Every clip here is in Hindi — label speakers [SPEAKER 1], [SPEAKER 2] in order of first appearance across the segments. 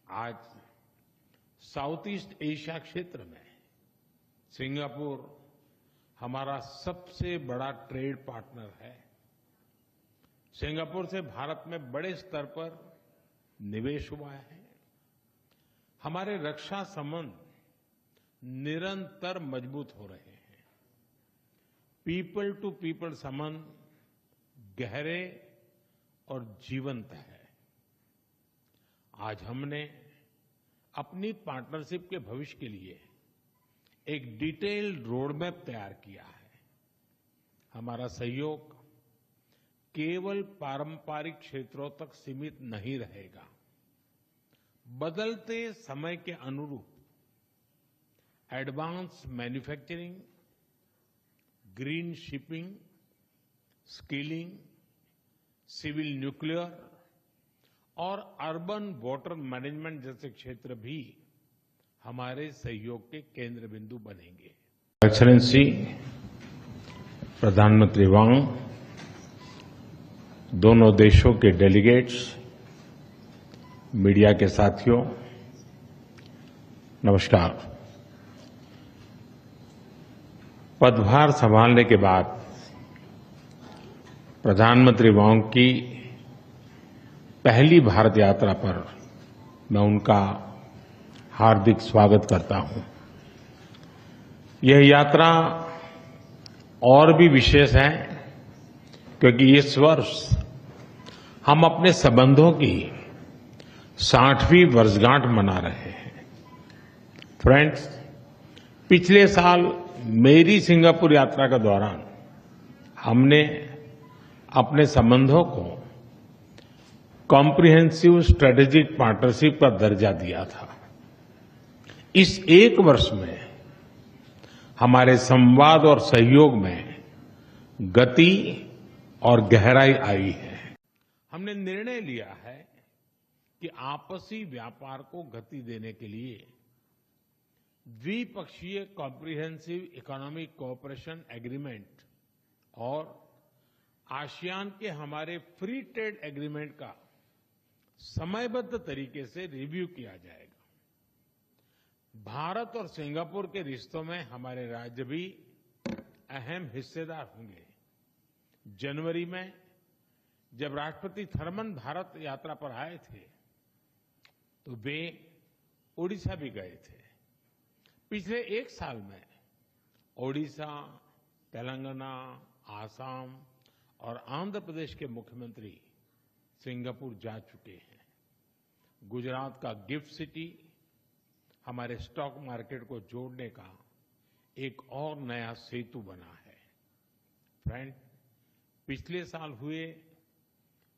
[SPEAKER 1] आज साउथ ईस्ट एशिया क्षेत्र में सिंगापुर हमारा सबसे बड़ा ट्रेड पार्टनर है। सिंगापुर से भारत में बड़े स्तर पर निवेश हुआ है। हमारे रक्षा संबंध निरंतर मजबूत हो रहे हैं। पीपल टू पीपल संबंध गहरे और जीवंत है। आज हमने अपनी पार्टनरशिप के भविष्य के लिए एक डिटेल्ड रोडमैप तैयार किया है। हमारा सहयोग केवल पारंपरिक क्षेत्रों तक सीमित नहीं रहेगा। बदलते समय के अनुरूप advance manufacturing, green shipping, skilling, civil nuclear और अर्बन वाटर मैनेजमेंट जैसे क्षेत्र भी हमारे सहयोग के केंद्र बिंदु बनेंगे। एक्सेलेंसी प्रधानमंत्री वांग, दोनों देशों के डेलीगेट्स, मीडिया के साथियों, नमस्कार। पदभार संभालने के बाद प्रधानमंत्री वांग की पहली भारत यात्रा पर मैं उनका हार्दिक स्वागत करता हूं। यह यात्रा और भी विशेष है क्योंकि इस वर्ष हम अपने संबंधों की 60वीं वर्षगांठ मना रहे हैं। फ्रेंड्स, पिछले साल मेरी सिंगापुर यात्रा के दौरान हमने अपने संबंधों को कॉम्प्रिहेंसिव स्ट्रेटेजिक पार्टनरशिप का दर्जा दिया था। इस एक वर्ष में हमारे संवाद और सहयोग में गति और गहराई आई है। हमने निर्णय लिया है कि आपसी व्यापार को गति देने के लिए द्विपक्षीय कॉम्प्रिहेंसिव इकोनॉमिक कोऑपरेशन एग्रीमेंट और आसियान के हमारे फ्री ट्रेड एग्रीमेंट का समयबद्ध तरीके से रिव्यू किया जाएगा। भारत और सिंगापुर के रिश्तों में हमारे राज्य भी अहम हिस्सेदार होंगे। जनवरी में जब राष्ट्रपति थर्मन भारत यात्रा पर आए थे तो वे ओडिशा भी गए थे। पिछले एक साल में ओडिशा, तेलंगाना, आसाम और आंध्र प्रदेश के मुख्यमंत्री सिंगापुर जा चुके हैं। गुजरात का गिफ्ट सिटी हमारे स्टॉक मार्केट को जोड़ने का एक और नया सेतु बना है। फ्रेंड, पिछले साल हुए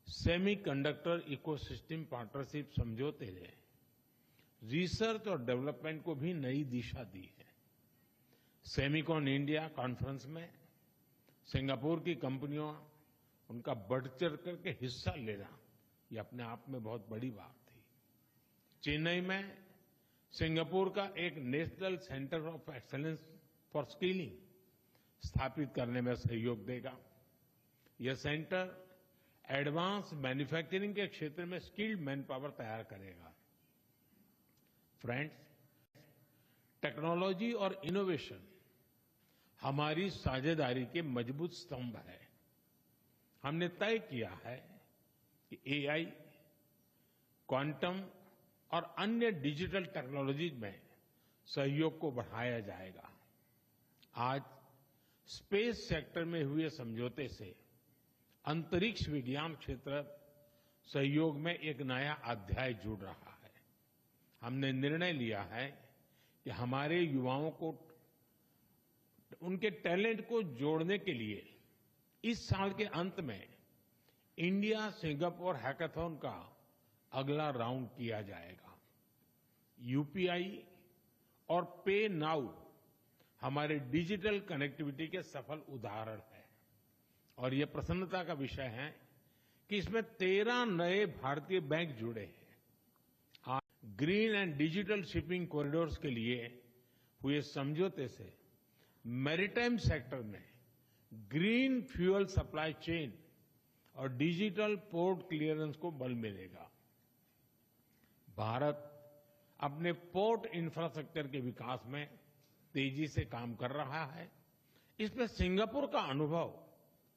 [SPEAKER 1] सेमीकंडक्टर इकोसिस्टम पार्टनरशिप समझौते ने रिसर्च और डेवलपमेंट को भी नई दिशा दी है। सेमिकॉन इंडिया कॉन्फ्रेंस में सिंगापुर की कंपनियों उनका बढ़ चढ़ करके हिस्सा लेना ये अपने आप में बहुत बड़ी बात थी। चेन्नई में सिंगापुर का एक national centre of excellence for skilling स्थापित करने में सहयोग देगा। यह सेंटर एडवांस मैन्युफैक्चरिंग के क्षेत्र में स्किल्ड मैन पावर तैयार करेगा। फ्रेंड्स, टेक्नोलॉजी और इनोवेशन हमारी साझेदारी के मजबूत स्तंभ है। हमने तय किया है कि एआई, क्वांटम और अन्य डिजिटल टेक्नोलॉजीज में सहयोग को बढ़ाया जाएगा। आज स्पेस सेक्टर में हुए समझौते से अंतरिक्ष विज्ञान क्षेत्र सहयोग में एक नया अध्याय जुड़ रहा है। हमने निर्णय लिया है कि हमारे युवाओं को उनके टैलेंट को जोड़ने के लिए इस साल के अंत में इंडिया सिंगापुर हैकाथॉन का अगला राउंड किया जाएगा। यूपीआई और पे नाउ हमारे डिजिटल कनेक्टिविटी के सफल उदाहरण है और ये प्रसन्नता का विषय है कि इसमें 13 नए भारतीय बैंक जुड़े हैं। आज green and digital shipping corridors के लिए हुए समझौते से मैरीटाइम सेक्टर में ग्रीन फ्यूल सप्लाई चेन और डिजिटल पोर्ट क्लियरेंस को बल मिलेगा। भारत अपने पोर्ट इंफ्रास्ट्रक्चर के विकास में तेजी से काम कर रहा है। इसमें सिंगापुर का अनुभव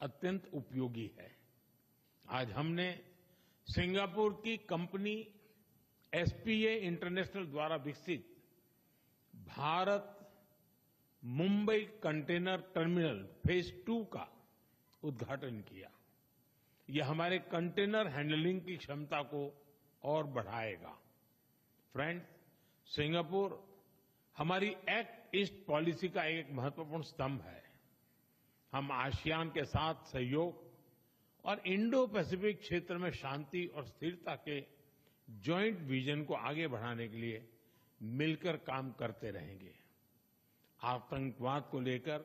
[SPEAKER 1] अत्यंत उपयोगी है। आज हमने सिंगापुर की कंपनी एसपीए इंटरनेशनल द्वारा विकसित Bharat Mumbai container terminal phase 2 का उद्घाटन किया। यह हमारे कंटेनर हैंडलिंग की क्षमता को और बढ़ाएगा। फ्रेंड्स, सिंगापुर हमारी एक्ट ईस्ट पॉलिसी का एक महत्वपूर्ण स्तंभ है। हम आसियान के साथ सहयोग और इंडो पैसिफिक क्षेत्र में शांति और स्थिरता के जॉइंट विजन को आगे बढ़ाने के लिए मिलकर काम करते रहेंगे। आतंकवाद को लेकर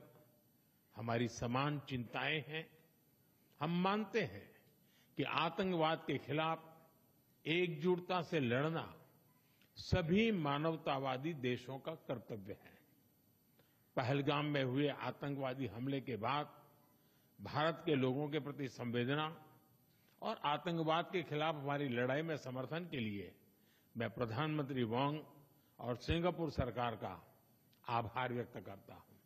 [SPEAKER 1] हमारी समान चिंताएं हैं। हम मानते हैं कि आतंकवाद के खिलाफ एकजुटता से लड़ना सभी मानवतावादी देशों का कर्तव्य है। पहलगाम में हुए आतंकवादी हमले के बाद भारत के लोगों के प्रति संवेदना और आतंकवाद के खिलाफ हमारी लड़ाई में समर्थन के लिए मैं प्रधानमंत्री वांग और सिंगापुर सरकार का आभार व्यक्त करता हूं।